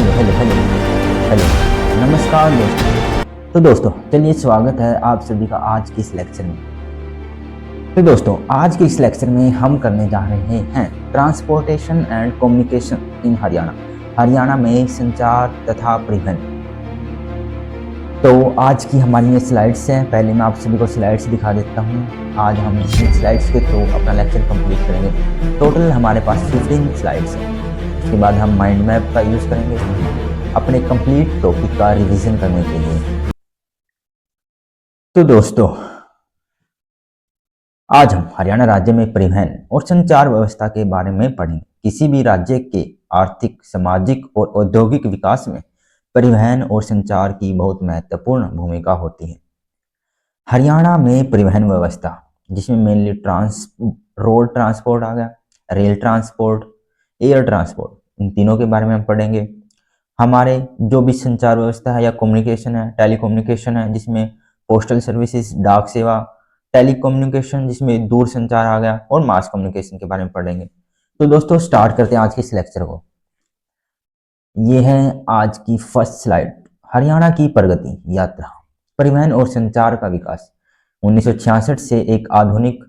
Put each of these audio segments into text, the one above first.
Hello hello hello hello नमस्कार दोस्तों। तो दोस्तों चलिए, स्वागत है आप सभी का आज की इस लेक्चर में। तो दोस्तों आज के इस लेक्चर में हम करने जा रहे हैं transportation and communication in Haryana, Haryana में संचार तथा परिवहन। तो आज की हमारी ये स्लाइड्स हैं। पहले मैं आप सभी को स्लाइड्स दिखा देता हूँ। आज हम इन स्लाइड्स के थ्रू अपना लेक्चर कंप्लीट करेंगे। टोटल हमारे पास 15 स्लाइड्स हैं। उसके बाद हम माइंड मैप का यूज़ करेंगे अपने कंप्लीट टॉपिक का रिवीजन करने के लिए। तो दोस्तों आज हम हरियाणा राज्य में परिवहन और संचार व्यवस्था के बारे में पढ़ेंगे। किसी भी राज्य के आर्थिक, सामाजिक और औद्योगिक विकास में परिवहन और संचार की बहुत महत्वपूर्ण भूमिका होती है। हरियाणा में परिवहन व्यवस्था, जिसमें मेनली रोड ट्रांसपोर्ट आ गया, रेल ट्रांसपोर्ट, एयर ट्रांसपोर्ट, इन तीनों के बारे में हम पढ़ेंगे। हमारे जो भी संचार व्यवस्था है या कम्युनिकेशन है, टेलीकम्युनिकेशन है, जिसमें पोस्टल सर्विसेज, डाक सेवा, टेलीकम्युनिकेशन जिसमें दूर संचार आ गया, और मास कम्युनिकेशन के बारे में पढ़ेंगे। तो दोस्तों स्टार्ट करते हैं आज के इस लेक्चर को। ये है आज की फर्स्ट स्लाइड, हरियाणा की प्रगति यात्रा, परिवहन और संचार का विकास। 1966 से एक आधुनिक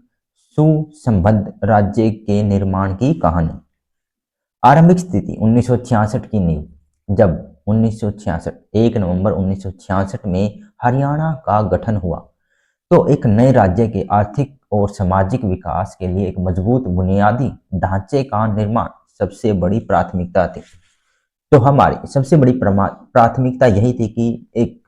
सुसंबद्ध राज्य के निर्माण की कहानी। आरंभिक स्थिति 1966 की नींव। जब 1966 1 नवंबर 1966 में हरियाणा का गठन हुआ तो एक नए राज्य के आर्थिक और सामाजिक विकास के लिए एक मजबूत बुनियादी ढांचे का निर्माण सबसे बड़ी प्राथमिकता थी। तो हमारी सबसे बड़ी प्राथमिकता यही थी कि एक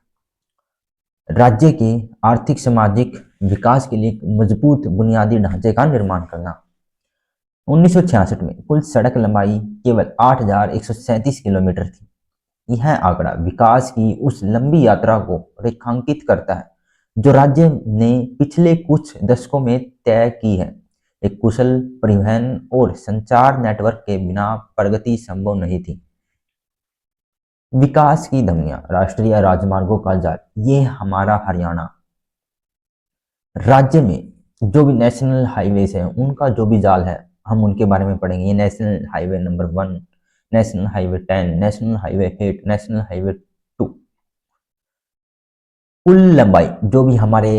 राज्य के आर्थिक सामाजिक विकास के लिए एक मजबूत बुनियादी ढांचे का निर्माण करना। 1966 में कुल सड़क लंबाई केवल 8,137 किलोमीटर थी। यह आंकड़ा विकास की उस लंबी यात्रा को रेखांकित करता है जो राज्य ने पिछले कुछ दशकों में तय की है। एक कुशल परिवहन और संचार नेटवर्क के बिना प्रगति संभव नहीं थी। विकास की धमनियां, राष्ट्रीय राजमार्गों का जाल। ये हमारा हरियाणा राज्य में जो भी नेशनल हाईवेज है उनका जो भी जाल है हम उनके बारे में पढ़ेंगे। ये national highway number 1, national highway 10, national highway 8, national highway 2। कुल लंबाई जो भी हमारे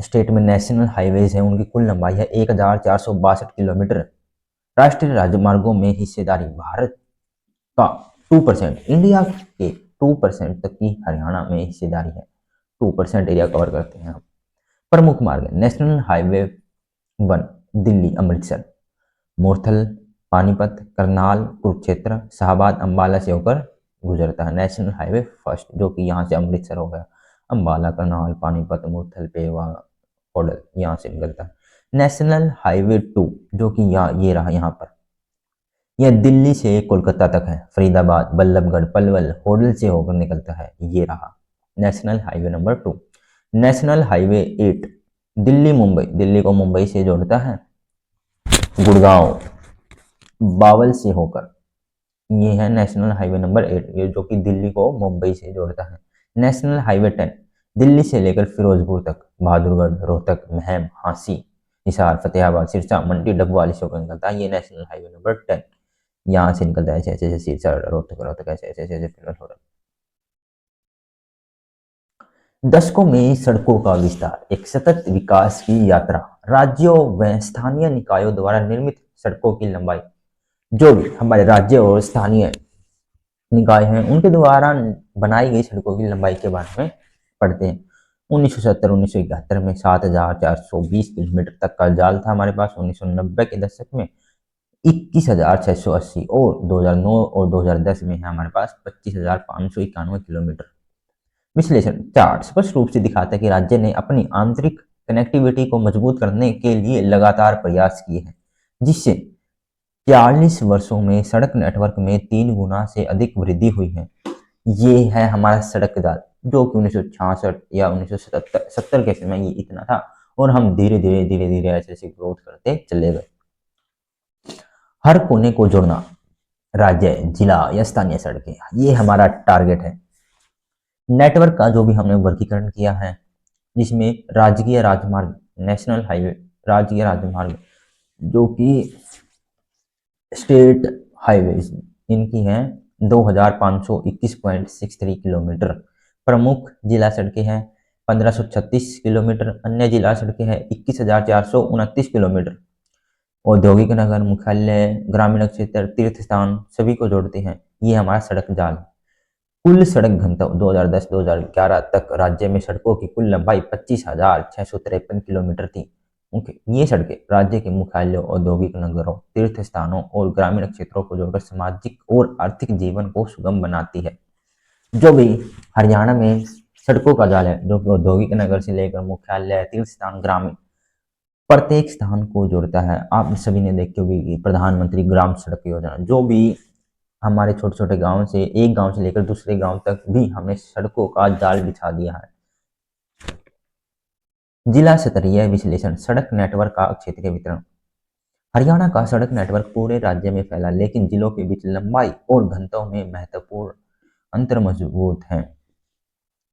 स्टेट में नेशनल हाईवेज हैं उनकी कुल लंबाई है 1462 किलोमीटर। राष्ट्रीय राजमार्गों में हिस्सेदारी भारत का 2%, इंडिया के 2% तक की हरियाणा में हिस्सेदारी है। 2% एरिया कवर करते हैं हम। प्रमुख मार्ग, नेशनल हाईवे 1 दिल्ली अमृतसर, मोरथल, पानीपत, करनाल, कुरुक्षेत्र, शाहबाद, अंबाला से होकर गुजरता है। नेशनल हाईवे 1 जो कि यहाँ से अमृतसर हो गया, अंबाला, करनाल, पानीपत, मोरथल, पेवा, होडल यहाँ से निकलता है। नेशनल हाईवे 2 जो कि ये रहा यहाँ पर, यह दिल्ली से कोलकाता तक है, फरीदाबाद, बल्लभगढ़, पलवल, होडल से होकर निकलता है। ये रहा national highway number 2। National highway 8 Delhi Mumbai, Delhi को मुंबई से जोड़ता है, गुड़गांव, बावल से होकर। ये है नेशनल हाईवे नंबर 8, ये जो कि दिल्ली को मुंबई से जोड़ता है। नेशनल हाईवे 10 दिल्ली से लेकर फिरोजपुर तक, बहादुरगढ़, रोहतक, महम, हांसी, हिसार, फतेहाबाद, सिरसा, मंडी, डबवाली से होकर निकलता है। ये नेशनल हाईवे नंबर 10 यहाँ से निकलता है, ऐसे ऐसे सिरसा, रोहतक, रोहतक, ऐसे ऐसे ऐसे फिरोजपुर। दशकों में सड़कों का विस्तार, एक सतत विकास की यात्रा। राज्यों व स्थानीय निकायों द्वारा निर्मित सड़कों की लंबाई, जो भी हमारे राज्य और स्थानीय निकाय हैं उनके द्वारा बनाई गई सड़कों की लंबाई के बारे में पढ़ते हैं। 1970-1971 में 7,420 किलोमीटर तक का जाल था हमारे पास। 1990 के दशक में 21,680 और 2009 और 2010 में है हमारे पास 25,591 किलोमीटर। विश्लेषण चार्ट स्पष्ट रूप से दिखाता है कि राज्य ने अपनी आंतरिक कनेक्टिविटी को मजबूत करने के लिए लगातार प्रयास किए हैं, जिससे 40 वर्षों में सड़क नेटवर्क में 3 गुना से अधिक वृद्धि हुई है। ये है हमारा सड़क जाल जो कि 1966 या 1970 के समय ये इतना था, और हम धीरे धीरे ऐसे ऐसे ग्रोथ करते चले गए। हर कोने को जोड़ना, राज्य, जिला या स्थानीय सड़कें, ये हमारा टारगेट है। नेटवर्क का जो भी हमने वर्गीकरण किया है, जिसमें राजकीय राजमार्ग, नेशनल हाईवे, राजकीय राजमार्ग जो कि स्टेट हाईवेज इनकी हैं 2521.63 किलोमीटर। प्रमुख जिला सड़कें हैं 1536 किलोमीटर। अन्य जिला सड़कें हैं 21,429 किलोमीटर। औद्योगिक नगर, मुख्यालय, ग्रामीण क्षेत्र, तीर्थ स्थान सभी को जोड़ते हैं। ये हमारा सड़क जाल। कुल सड़क घनत्व 2010-2011 तक राज्य में सड़कों की कुल लंबाई 25,653 किलोमीटर थी। ये सड़कें राज्य के मुख्यालयों, औद्योगिक नगरों, तीर्थ स्थानों और ग्रामीण क्षेत्रों को जोड़कर सामाजिक और आर्थिक जीवन को सुगम बनाती है। जो भी हरियाणा में सड़कों का जाल है, जो कि औद्योगिक नगर से लेकर मुख्यालय, तीर्थ स्थान, ग्रामीण, प्रत्येक स्थान को जोड़ता है। आप सभी ने देखी होगी प्रधानमंत्री ग्राम सड़क योजना, जो भी हमारे छोटे छोटे गांव से, एक गांव से लेकर दूसरे गांव तक भी हमने सड़कों का जाल बिछा दिया है। जिला स्तरीय विश्लेषण, सड़क नेटवर्क का क्षेत्रीय वितरण। हरियाणा का सड़क नेटवर्क पूरे राज्य में फैला, लेकिन जिलों के बीच लंबाई और घनत्व में महत्वपूर्ण अंतर मौजूद है।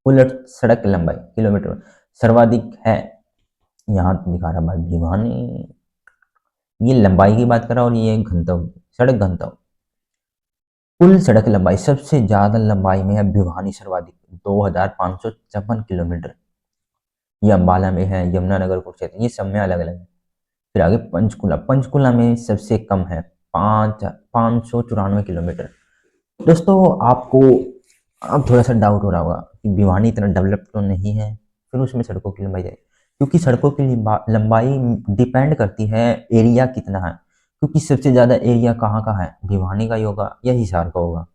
कुल सड़क लंबाई किलोमीटर सर्वाधिक है, यहाँ दिखा रहा भाई भिवानी, ये लंबाई की बात कर रहा और ये घनत्व, सड़क घनत्व। कुल सड़क लंबाई सबसे ज्यादा लंबाई में है भिवानी सर्वाधिक 2554 किलोमीटर। ये अम्बाला में है, यमुनानगर कुरुक्षेत्र, ये सब में अलग अलग है। फिर आगे पंचकुला, पंचकुला में सबसे कम है 594 किलोमीटर। दोस्तों आपको अब थोड़ा सा डाउट हो रहा होगा कि भिवानी इतना डेवलप तो नहीं है, फिर उसमें सड़कों की लंबाई है। क्योंकि सड़कों की लंबाई डिपेंड करती है एरिया कितना है। क्योंकि सबसे ज्यादा एरिया कहाँ का है, भिवानी का ही होगा या हिसार का होगा,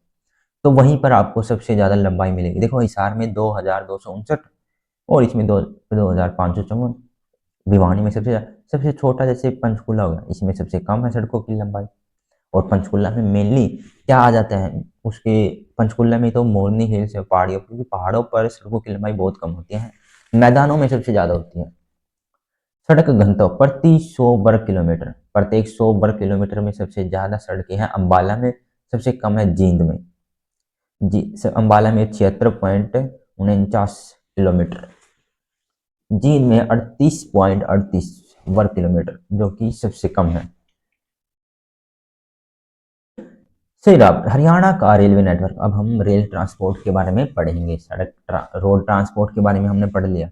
तो वहीं पर आपको सबसे ज्यादा लंबाई मिलेगी। देखो हिसार में 2259 और इसमें 2554। भिवानी में सबसे छोटा जैसे पंचकुला होगा, इसमें सबसे कम है सड़कों की लंबाई। और पंचकुला में मेनली क्या आ जाता है, उसके पंचकुला में तो मोरनी हिल्स है, पहाड़ियों, क्योंकि पहाड़ों पर सड़कों की लंबाई बहुत कम होती है, मैदानों में सबसे ज्यादा होती है। सड़क घनत्व प्रति 100 वर्ग किलोमीटर, प्रत्येक 100 वर्ग किलोमीटर में सबसे ज्यादा सड़कें हैं अम्बाला में, सबसे कम है जींद में। जी अम्बाला में 76.49 किलोमीटर, जींद में 38.38 वर्ग किलोमीटर, जो कि सबसे कम है। सही रहा। हरियाणा का रेलवे नेटवर्क, अब हम रेल ट्रांसपोर्ट के बारे में पढ़ेंगे। रोड ट्रांसपोर्ट के बारे में हमने पढ़ लिया।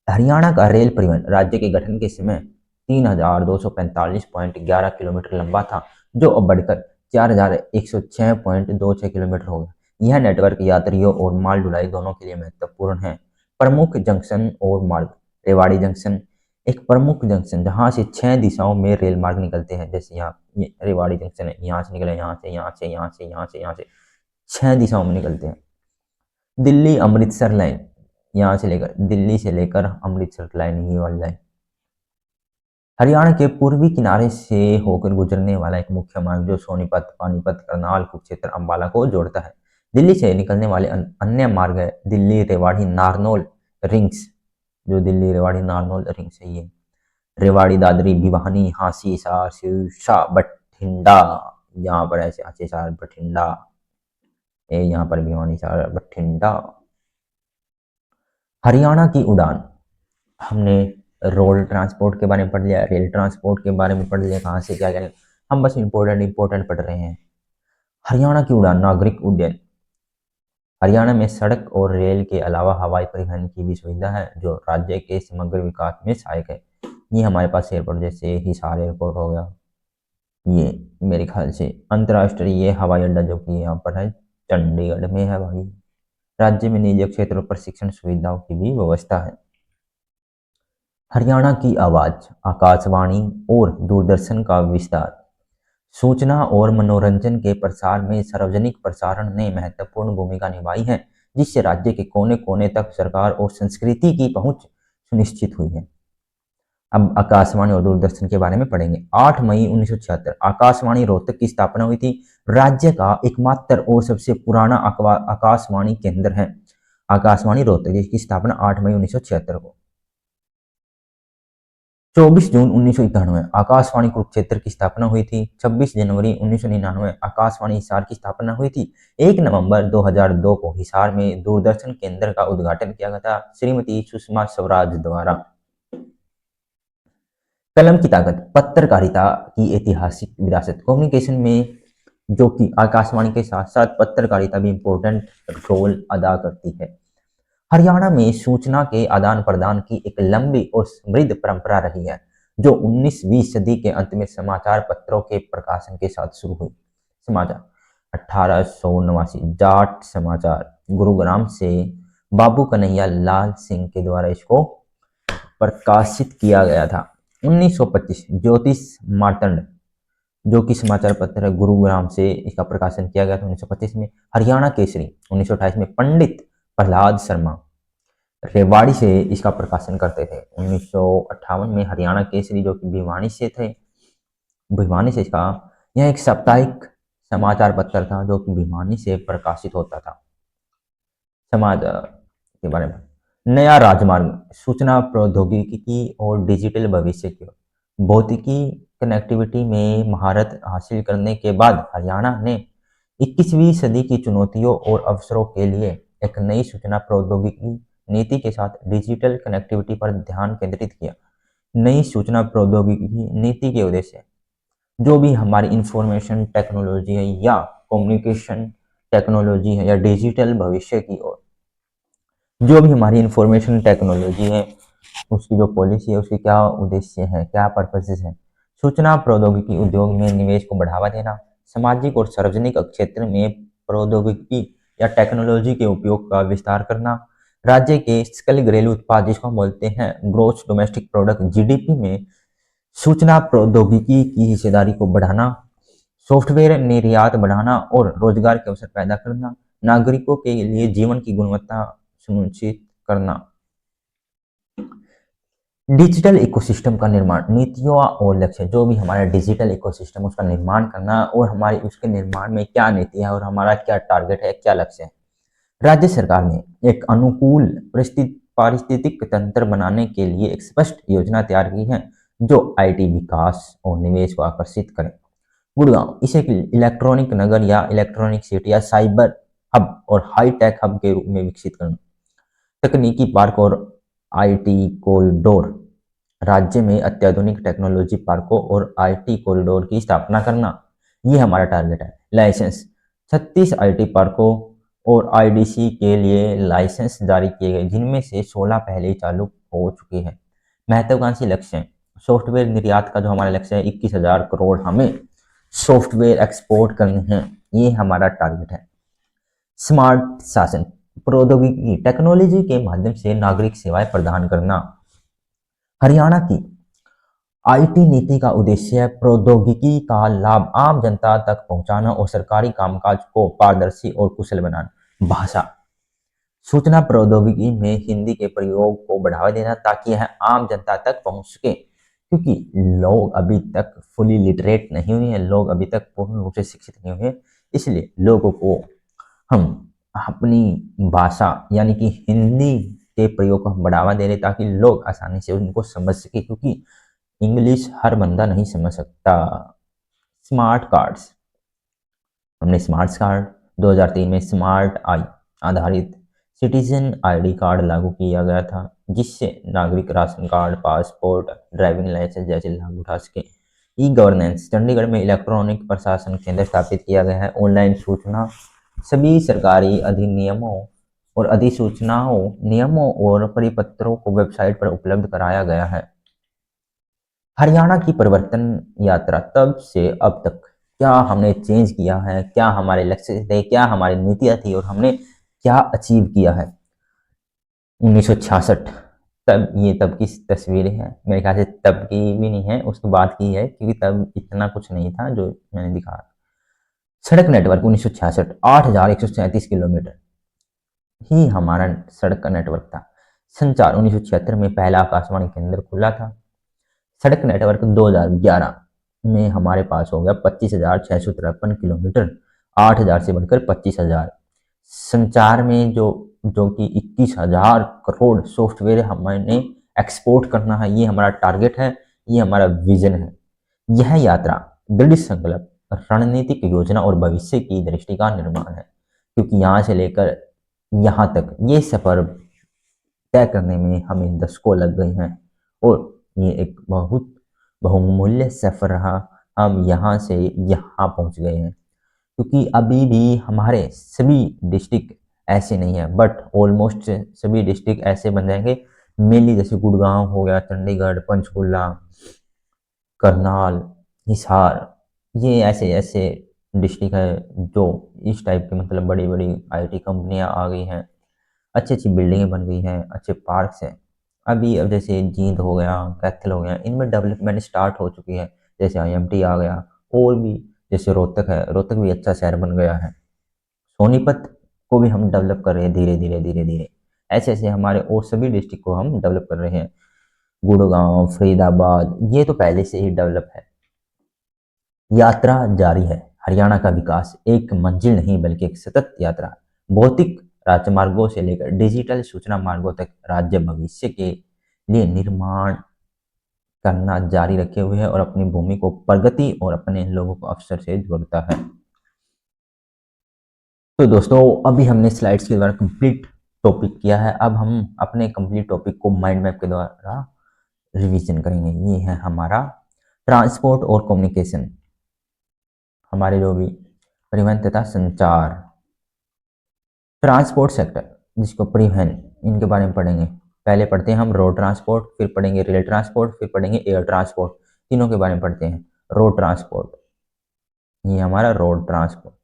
हरियाणा का रेल परिवहन राज्य के गठन के समय 3245.11 किलोमीटर लंबा था, जो अब बढ़कर 4106.26 किलोमीटर हो गया। यह नेटवर्क यात्रियों और माल ढुलाई दोनों के लिए महत्वपूर्ण है। प्रमुख जंक्शन और मार्ग, रेवाड़ी जंक्शन एक प्रमुख जंक्शन जहां से 6 दिशाओं में रेल मार्ग निकलते हैं। जैसे यहाँ ये रेवाड़ी जंक्शन है, यहाँ से निकले, यहाँ से, यहाँ से, यहाँ से, यहाँ से, यहाँ से 6 दिशाओं में निकलते हैं। दिल्ली अमृतसर लाइन, यहाँ से लेकर दिल्ली से लेकर अमृतसर लाइन, ये वाली लाइन हरियाणा के पूर्वी किनारे से होकर गुजरने वाला एक मुख्य मार्ग, जो सोनीपत, पानीपत, करनाल, कुरुक्षेत्र, अंबाला को जोड़ता है। दिल्ली से निकलने वाले अन्य मार्ग है दिल्ली रेवाड़ी नारनौल रिंग्स, जो दिल्ली रेवाड़ी नारनौल रिंग्स है, ये रेवाड़ी, दादरी, भिवानी, हांसी, हिसार, सिरसा, बठिंडा, यहाँ पर ऐसे हांसी, हिसार, बठिंडा, ये यहाँ पर भिवानी, हिसार, बठिंडा। हरियाणा की उड़ान, हमने रोड ट्रांसपोर्ट के बारे में पढ़ लिया, रेल ट्रांसपोर्ट के बारे में पढ़ लिया, कहाँ से क्या क्या, हम बस इंपॉर्टेंट पढ़ रहे हैं। हरियाणा की उड़ान, नागरिक उड्डयन, हरियाणा में सड़क और रेल के अलावा हवाई परिवहन की भी सुविधा है, जो राज्य के समग्र विकास में सहायक है। ये हमारे पास एयरपोर्ट, जैसे हिसार एयरपोर्ट हो गया, ये मेरे ख्याल से अंतर्राष्ट्रीय हवाई अड्डा जो कि यहाँ पर है, चंडीगढ़ में है भाई। राज्य में निजी क्षेत्र प्रशिक्षण सुविधाओं की भी व्यवस्था है। हरियाणा की आवाज, आकाशवाणी और दूरदर्शन का विस्तार, सूचना और मनोरंजन के प्रसार में सार्वजनिक प्रसारण ने महत्वपूर्ण भूमिका निभाई है, जिससे राज्य के कोने कोने तक सरकार और संस्कृति की पहुंच सुनिश्चित हुई है। अब आकाशवाणी और दूरदर्शन के बारे में पढ़ेंगे। 8 मई 1976 आकाशवाणी रोहतक की स्थापना हुई थी। राज्य का एकमात्र और सबसे पुराना आकाशवाणी केंद्र है आकाशवाणी रोहतक, जिसकी स्थापना 8 मई 1976 को। 24 जून 1991 आकाशवाणी कुरुक्षेत्र की स्थापना हुई थी। 26 जनवरी 1999 आकाशवाणी हिसार की स्थापना हुई थी। 1 नवंबर 2002 को हिसार में दूरदर्शन केंद्र का उद्घाटन किया गया था, श्रीमती सुषमा स्वराज द्वारा। कलम की ताकत, पत्रकारिता की ऐतिहासिक विरासत, कम्युनिकेशन में जो कि आकाशवाणी के साथ साथ पत्रकारिता भी इम्पोर्टेंट रोल अदा करती है। हरियाणा में सूचना के आदान प्रदान की एक लंबी और समृद्ध परंपरा रही है, जो 19वीं सदी के अंत में समाचार पत्रों के प्रकाशन के साथ शुरू हुई। समाचार 1889 जाट समाचार गुरुग्राम से बाबू कन्हैया लाल सिंह के द्वारा इसको प्रकाशित किया गया था। 1925 ज्योतिष मार्तंड, जो कि समाचार पत्र है, गुरुग्राम से इसका प्रकाशन किया गया था 1925 में। हरियाणा केसरी 1928 में पंडित प्रहलाद शर्मा रेवाड़ी से इसका प्रकाशन करते थे। 1958 में हरियाणा केसरी, जो कि भिवानी से थे, भिवानी से इसका, यह एक साप्ताहिक समाचार पत्र था जो कि भिवानी से प्रकाशित होता था। समाज के बारे में, नया राजमार्ग सूचना प्रौद्योगिकी और डिजिटल भविष्य की ओर। भौतिकी कनेक्टिविटी में महारत हासिल करने के बाद हरियाणा ने 21वीं सदी की चुनौतियों और अवसरों के लिए एक नई सूचना प्रौद्योगिकी नीति के साथ डिजिटल कनेक्टिविटी पर ध्यान केंद्रित किया। नई सूचना प्रौद्योगिकी नीति के उद्देश्य, जो भी हमारी इंफॉर्मेशन टेक्नोलॉजी है या कम्युनिकेशन टेक्नोलॉजी है या डिजिटल भविष्य की ओर, जो भी हमारी इंफॉर्मेशन टेक्नोलॉजी है उसकी जो पॉलिसी है, उसके क्या उद्देश्य है, क्या पर्पसेस है। सूचना प्रौद्योगिकी उद्योग में निवेश को बढ़ावा देना, सामाजिक और सार्वजनिक क्षेत्र में प्रौद्योगिकी या टेक्नोलॉजी के उपयोग का विस्तार करना, राज्य के सकल घरेलू उत्पाद जिसको हम बोलते हैं ग्रोस डोमेस्टिक प्रोडक्ट जीडीपी में सूचना प्रौद्योगिकी की हिस्सेदारी को बढ़ाना, सॉफ्टवेयर निर्यात बढ़ाना और रोजगार के अवसर पैदा करना, नागरिकों के लिए जीवन की गुणवत्ता सुनिश्चित करना। डिजिटल इकोसिस्टम का निर्माण, नीतियों और लक्ष्य, जो भी हमारा डिजिटल इकोसिस्टम उसका निर्माण करना और हमारी उसके निर्माण में क्या नीति है और हमारा क्या टारगेट है, क्या लक्ष्य है। राज्य सरकार ने एक अनुकूल पारिस्थितिक तंत्र बनाने के लिए एक स्पष्ट योजना तैयार की है जो आईटी विकास और निवेश को आकर्षित करे। गुड़गांव इसे इलेक्ट्रॉनिक नगर या इलेक्ट्रॉनिक सिटी या साइबर हब और हाईटेक हब के रूप में विकसित करना। तकनीकी पार्क और आईटी कॉरिडोर, राज्य में अत्याधुनिक टेक्नोलॉजी पार्कों और आईटी कॉरिडोर की स्थापना करना, ये हमारा टारगेट है। लाइसेंस, 36 आईटी पार्कों और आईडीसी के लिए लाइसेंस जारी किए गए, जिनमें से 16 पहले ही चालू हो चुके हैं। महत्वाकांक्षी लक्ष्य, सॉफ्टवेयर निर्यात का जो हमारा लक्ष्य है 21,000 करोड़ हमें सॉफ्टवेयर एक्सपोर्ट करने हैं, ये हमारा टारगेट है। स्मार्ट शासन, प्रौद्योगिकी टेक्नोलॉजी के माध्यम से नागरिक सेवाएं प्रदान करना। हरियाणा की आईटी नीति का उद्देश्य प्रौद्योगिकी का लाभ आम जनता तक पहुंचाना और सरकारी कामकाज को पारदर्शी और कुशल बनाना। भाषा, सूचना प्रौद्योगिकी में हिंदी के प्रयोग को बढ़ावा देना ताकि यह आम जनता तक पहुंच सके, क्योंकि लोग अभी तक फुली लिटरेट नहीं हुए हैं, लोग अभी तक पूर्ण रूप से शिक्षित नहीं हुए, इसलिए लोगों को हम अपनी भाषा यानी कि हिंदी के प्रयोग को हम बढ़ावा दे रहे ताकि लोग आसानी से उनको समझ सके, क्योंकि इंग्लिश हर बंदा नहीं समझ सकता। स्मार्ट कार्ड्स, हमने स्मार्ट कार्ड 2003 में स्मार्ट आई आधारित सिटीजन आईडी कार्ड लागू किया गया था, जिससे नागरिक ration card, passport, driving licence जैसे लाभ उठा सके। ई गवर्नेंस, चंडीगढ़ में इलेक्ट्रॉनिक प्रशासन केंद्र स्थापित किया गया है। ऑनलाइन सूचना, सभी सरकारी अधिनियमों और अधिसूचनाओं, नियमों और परिपत्रों को वेबसाइट पर उपलब्ध कराया गया है। हरियाणा की परिवर्तन यात्रा, तब से अब तक क्या हमने चेंज किया है, क्या हमारे लक्ष्य थे, क्या हमारी नीतियां थी और हमने क्या अचीव किया है। 1966, तब की तस्वीरें हैं, मेरे ख्याल से तब की भी नहीं है, उसके बाद की है, क्योंकि तब इतना कुछ नहीं था जो मैंने दिखा। सड़क नेटवर्क 1966 8,137 किलोमीटर ही हमारा सड़क का नेटवर्क था। संचार 1976 में पहला आकाशवाणी केंद्र खुला था। सड़क नेटवर्क 2011 में हमारे पास हो गया 25,653 किलोमीटर, 8,000 से बढ़कर 25,000। संचार में जो कि 21,000 करोड़ सॉफ्टवेयर हमने एक्सपोर्ट करना है, ये हमारा टारगेट है, ये हमारा विजन है। यह यात्रा दृढ़ संकल्प, रणनीतिक योजना और भविष्य की दृष्टि का निर्माण है, क्योंकि यहाँ से लेकर यहाँ तक ये सफर तय करने में हमें दशकों लग गए हैं और ये एक बहुत बहुमूल्य सफर रहा। हम यहाँ से यहाँ पहुँच गए हैं। क्योंकि अभी भी हमारे सभी डिस्ट्रिक्ट ऐसे नहीं है, बट ऑलमोस्ट सभी डिस्ट्रिक्ट ऐसे बन जाएंगे। मेनली जैसे गुड़गांव हो गया, चंडीगढ़, पंचकुला, करनाल, हिसार, ये ऐसे ऐसे डिस्ट्रिक्ट है जो इस टाइप के मतलब बड़ी बड़ी आईटी कंपनियां आ गई हैं, अच्छी अच्छी बिल्डिंगें बन गई हैं, अच्छे पार्क्स हैं। अभी अब जैसे जींद हो गया, कैथल हो गया, इनमें डेवलपमेंट स्टार्ट हो चुकी है। जैसे आईएमटी आ गया, और भी जैसे रोहतक है, रोहतक भी अच्छा शहर बन गया है। सोनीपत को भी हम डेवलप कर रहे हैं धीरे धीरे धीरे धीरे। ऐसे ऐसे हमारे और सभी डिस्ट्रिक्ट को हम डेवलप कर रहे हैं। गुड़गांव, फरीदाबाद, ये तो पहले से ही डेवलप है। यात्रा जारी है। हरियाणा का विकास एक मंजिल नहीं बल्कि एक सतत यात्रा। भौतिक राजमार्गों से लेकर डिजिटल सूचना मार्गों तक राज्य भविष्य के लिए निर्माण करना जारी रखे हुए है और अपनी भूमि को प्रगति और अपने लोगों को अवसर से जोड़ता है। तो दोस्तों, अभी हमने स्लाइड्स के द्वारा कंप्लीट टॉपिक किया है। अब हम अपने कंप्लीट टॉपिक को माइंड मैप के द्वारा रिवीजन करेंगे। ये है हमारा ट्रांसपोर्ट और कम्युनिकेशन, हमारे जो भी परिवहन तथा संचार। ट्रांसपोर्ट सेक्टर, जिसको परिवहन, इनके बारे में पढ़ेंगे। पहले पढ़ते हैं हम रोड ट्रांसपोर्ट, फिर पढ़ेंगे रेल ट्रांसपोर्ट, फिर पढ़ेंगे एयर ट्रांसपोर्ट। तीनों के बारे में पढ़ते हैं। रोड ट्रांसपोर्ट, ये हमारा रोड ट्रांसपोर्ट।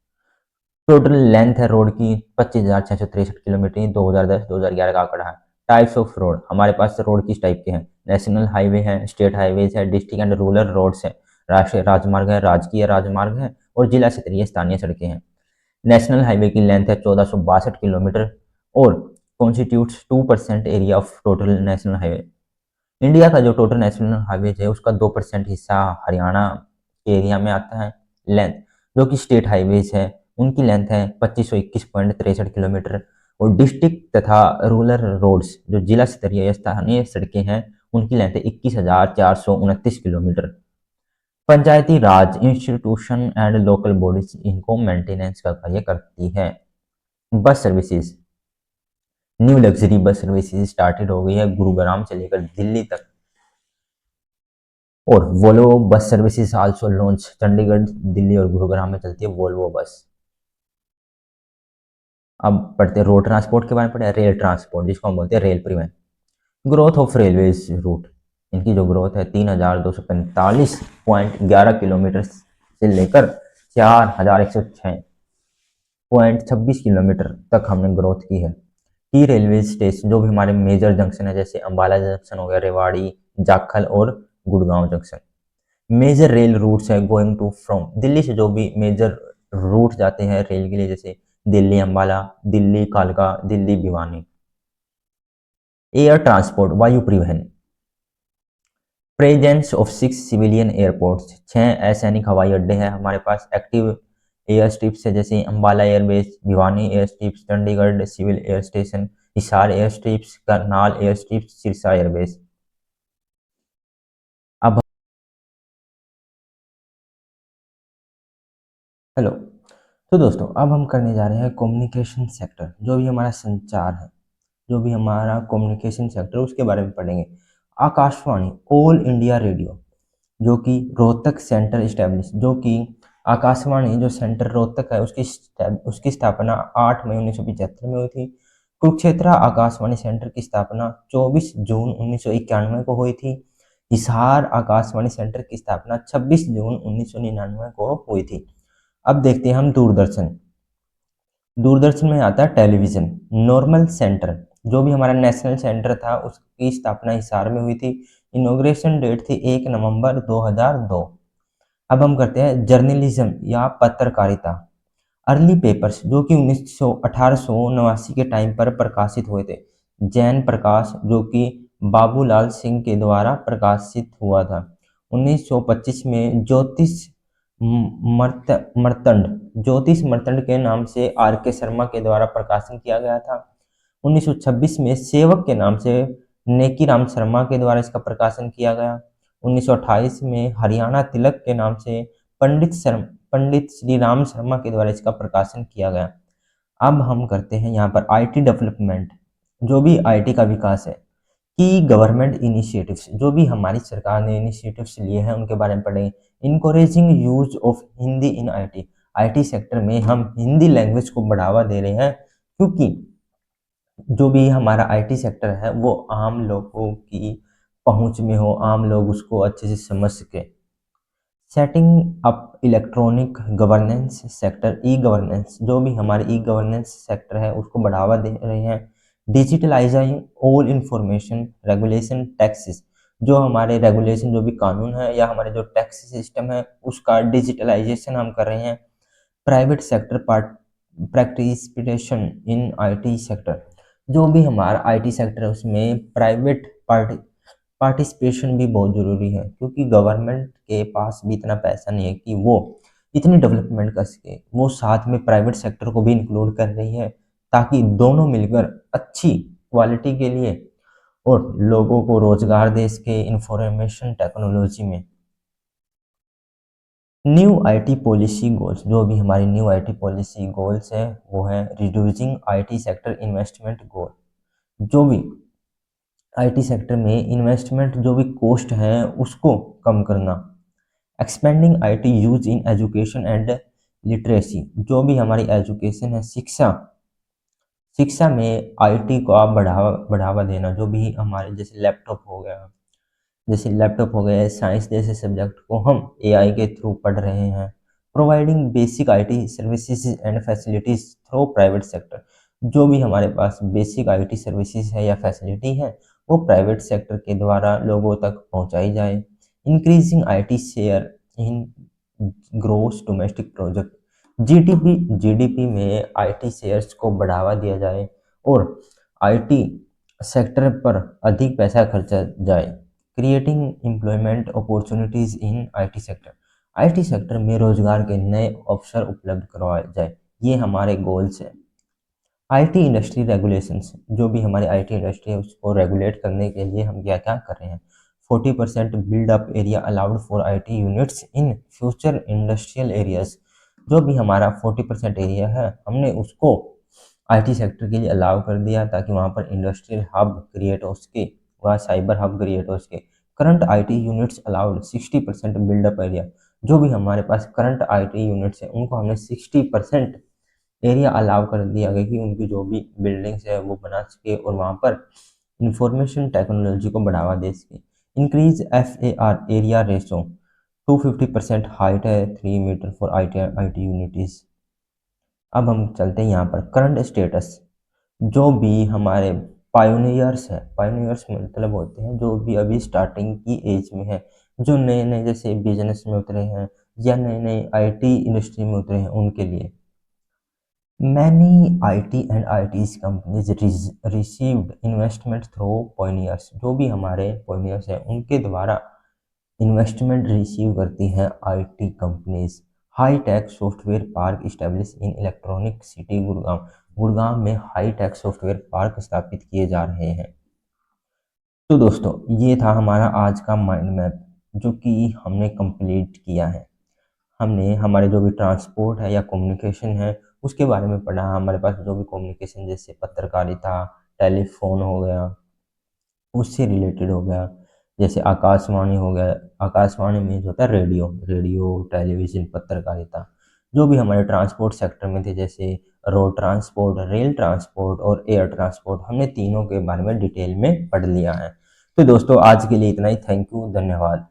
टोटल लेंथ है रोड की 25,663 किलोमीटर, 2010-2011 का आंकड़ा है। टाइप्स ऑफ रोड, हमारे पास रोड किस टाइप के हैं? नेशनल हाईवे है, स्टेट हाईवेज है, डिस्ट्रिक्ट एंड रूरल रोड्स है, राष्ट्रीय राजमार्ग है, राजकीय राजमार्ग है, और जिला स्तरीय स्थानीय सड़कें हैं। नेशनल हाईवे की लेंथ है 1462 किलोमीटर और constitutes 2% area of total national highway. India का जो टोटल नेशनल हाईवे है उसका 2% हिस्सा हरियाणा के एरिया में आता है। लेंथ जो कि स्टेट हाईवेज है उनकी लेंथ है 2521.63 किलोमीटर, और डिस्ट्रिक्ट तथा रूरल रोड्स जो जिला स्तरीय स्थानीय सड़कें हैं उनकी लेंथ है 21,429 kilometre. Panchayati Raj institution and local bodies इनको मेंटेनेंस का कार्य करती है। Bus services, new luxury bus services started हो गई है गुरुग्राम से लेकर दिल्ली तक। और Volvo bus services also launch, Chandigarh, Delhi और गुरुग्राम में चलती है वोल्वो बस। अब पढ़ते हैं रोड ट्रांसपोर्ट के बारे में। पढ़े रेल ट्रांसपोर्ट, जिसको हम बोलते हैं रेल परिवहन। ग्रोथ ऑफ रेलवेज रूट, इनकी जो ग्रोथ है 3,245.11 किलोमीटर से लेकर 4,106.26 किलोमीटर तक हमने ग्रोथ की है। की रेलवे स्टेशन जो भी हमारे मेजर जंक्शन है, जैसे अंबाला जंक्शन हो गया, रेवाड़ी, जाखल और Gurgaon junction. Major rail routes है गोइंग टू फ्रॉम दिल्ली से, जो भी मेजर रूट जाते हैं रेल के लिए, जैसे दिल्ली अंबाला, दिल्ली कालका, दिल्ली भिवानी। एयर ट्रांसपोर्ट, वायु परिवहन। प्रेजेंस ऑफ 6 सिविलियन एयरपोर्ट्स, 6 असैनिक हवाई अड्डे हैं हमारे पास। एक्टिव एयर स्ट्रिप्स है, जैसे Ambala airbase, Bhiwani air strips, Chandigarh civil air station, Hisar air strips, Karnal air strips, Sirsa airbase. अब हेलो, तो दोस्तों अब हम करने जा रहे हैं कम्युनिकेशन सेक्टर, जो भी हमारा संचार है, जो भी हमारा कम्युनिकेशन सेक्टर उसके बारे में पढ़ेंगे। आकाशवाणी ऑल इंडिया रेडियो, जो कि रोहतक सेंटर इस्टेब्लिश, जो कि आकाशवाणी जो सेंटर रोहतक है उसकी स्थापना 8 मई 1975 में हुई थी। कुरुक्षेत्र आकाशवाणी सेंटर की स्थापना 24 जून 1991 को हुई थी। हिसार आकाशवाणी सेंटर की स्थापना 26 जून 1999 को हुई थी। अब देखते हैं हम दूरदर्शन। दूरदर्शन में आता है टेलीविजन। नॉर्मल सेंटर, जो भी हमारा नेशनल सेंटर था उसकी स्थापना हिसार में हुई थी। इनॉग्रेशन डेट थी 1 नवंबर 2002। अब हम करते हैं जर्नलिज्म या पत्रकारिता। अर्ली पेपर्स, जो कि 1889 के टाइम पर प्रकाशित हुए थे। जैन प्रकाश, जो कि बाबूलाल सिंह के द्वारा प्रकाशित हुआ था। 1925 में ज्योतिष मर्तंड के नाम से आर के शर्मा के द्वारा प्रकाशन किया गया था। 1926 में सेवक के नाम से नेकीराम शर्मा के द्वारा इसका प्रकाशन किया गया। 1928 में हरियाणा तिलक के नाम से पंडित श्री राम शर्मा के द्वारा इसका प्रकाशन किया गया। अब हम करते हैं यहाँ पर आईटी डेवलपमेंट, जो भी आईटी का विकास है। की गवर्नमेंट इनिशिएटिव्स, जो भी हमारी सरकार ने इनिशिएटिव्स लिए हैं उनके बारे में पढ़ेंगे। Encouraging use of Hindi in IT, IT sector में हम हिंदी लैंग्वेज को बढ़ावा दे रहे हैं, क्योंकि जो भी हमारा आईटी सेक्टर है वो आम लोगों की पहुंच में हो, आम लोग उसको अच्छे से समझ सके। Setting up electronic governance sector, e governance, जो भी हमारे ई गवर्नेंस सेक्टर है उसको बढ़ावा दे रहे हैं। Digitalising all information regulation taxes, जो हमारे रेगुलेशन जो भी कानून है या हमारे जो टैक्स सिस्टम है उसका डिजिटलाइजेशन हम कर रहे हैं। Private sector participation in IT sector, जो भी हमारा आईटी सेक्टर है उसमें प्राइवेट पार्टिसिपेशन भी बहुत ज़रूरी है, क्योंकि गवर्नमेंट के पास भी इतना पैसा नहीं है कि वो इतनी डेवलपमेंट कर सके। वो साथ में प्राइवेट सेक्टर को भी इंक्लूड कर रही है, ताकि दोनों मिलकर अच्छी क्वालिटी के लिए और लोगों को रोजगार दे सके इंफॉर्मेशन टेक्नोलॉजी में। न्यू आईटी पॉलिसी गोल्स, जो भी हमारी न्यू आईटी पॉलिसी गोल्स है वो है रिड्यूसिंग आईटी सेक्टर इन्वेस्टमेंट गोल, जो भी आईटी सेक्टर में इन्वेस्टमेंट जो भी कॉस्ट है उसको कम करना। Expanding IT use in education and literacy, जो भी हमारी एजुकेशन है, शिक्षा, शिक्षा में आईटी को आप बढ़ावा बढ़ावा देना। जो भी हमारे जैसे लैपटॉप हो गया, साइंस जैसे सब्जेक्ट को हम एआई के थ्रू पढ़ रहे हैं। Providing basic IT services and facilities through private sector, जो भी हमारे पास बेसिक आईटी सर्विसेज है या फैसिलिटी है वो प्राइवेट सेक्टर के द्वारा लोगों तक पहुंचाई जाए। Increasing IT share in gross domestic project, GDP में आईटी शेयर्स को बढ़ावा दिया जाए और आईटी सेक्टर पर अधिक पैसा खर्चा जाए। Creating employment opportunities in IT sector, IT sector में रोजगार के नए अवसर उपलब्ध करवाए जाए, ये हमारे गोल्स हैं। आईटी इंडस्ट्री रेगुलेशंस, जो भी हमारी आईटी इंडस्ट्री है उसको रेगुलेट करने के लिए हम क्या क्या कर रहे हैं। 40% build up area allowed for IT units in future industrial areas, जो भी हमारा 40% एरिया है हमने उसको आईटी सेक्टर के लिए अलाउ कर दिया, ताकि वहाँ पर इंडस्ट्रियल हब क्रिएट हो सके, वहाँ साइबर हब क्रिएट हो सके। Current IT units allowed 60% buildup area, जो भी हमारे पास करंट आईटी यूनिट्स है उनको हमने 60% एरिया अलाउ कर दिया गया कि उनकी जो भी बिल्डिंग्स है वो बना सके और वहाँ पर इंफॉर्मेशन टेक्नोलॉजी को बढ़ावा दे सके। Increase FAR area ratio 250% height है 3 metre for I T unities. अब हम चलते हैं यहाँ पर करंट स्टेटस, जो भी हमारे पायोनियर्स है, पायोनियर्स मतलब होते हैं जो भी अभी स्टार्टिंग की एज में है, जो नए नए जैसे बिजनेस में उतरे हैं या नए नए आईटी इंडस्ट्री में उतरे हैं, उनके लिए many IT and ITs companies received investment through pioneers, जो भी हमारे पॉइनियर्स हैं उनके द्वारा इन्वेस्टमेंट रिसीव करती हैं IT companies. High tech software park establish in electronic city Gurgaon, Gurgaon में हाई टेक सॉफ्टवेयर पार्क स्थापित किए जा रहे हैं। तो दोस्तों ये था हमारा आज का माइंड मैप, जो कि हमने कंप्लीट किया है। हमने हमारे जो भी ट्रांसपोर्ट है या कम्युनिकेशन है उसके बारे में पढ़ा। हमारे पास जो भी कम्युनिकेशन जैसे पत्रकारिता, टेलीफोन हो गया, उससे रिलेटेड हो गया, जैसे आकाशवाणी हो गया, आकाशवाणी में जो होता है रेडियो, टेलीविज़न, पत्रकारिता। जो भी हमारे ट्रांसपोर्ट सेक्टर में थे जैसे रोड ट्रांसपोर्ट, रेल ट्रांसपोर्ट और एयर ट्रांसपोर्ट, हमने तीनों के बारे में डिटेल में पढ़ लिया है। तो दोस्तों आज के लिए इतना ही। थैंक यू, धन्यवाद।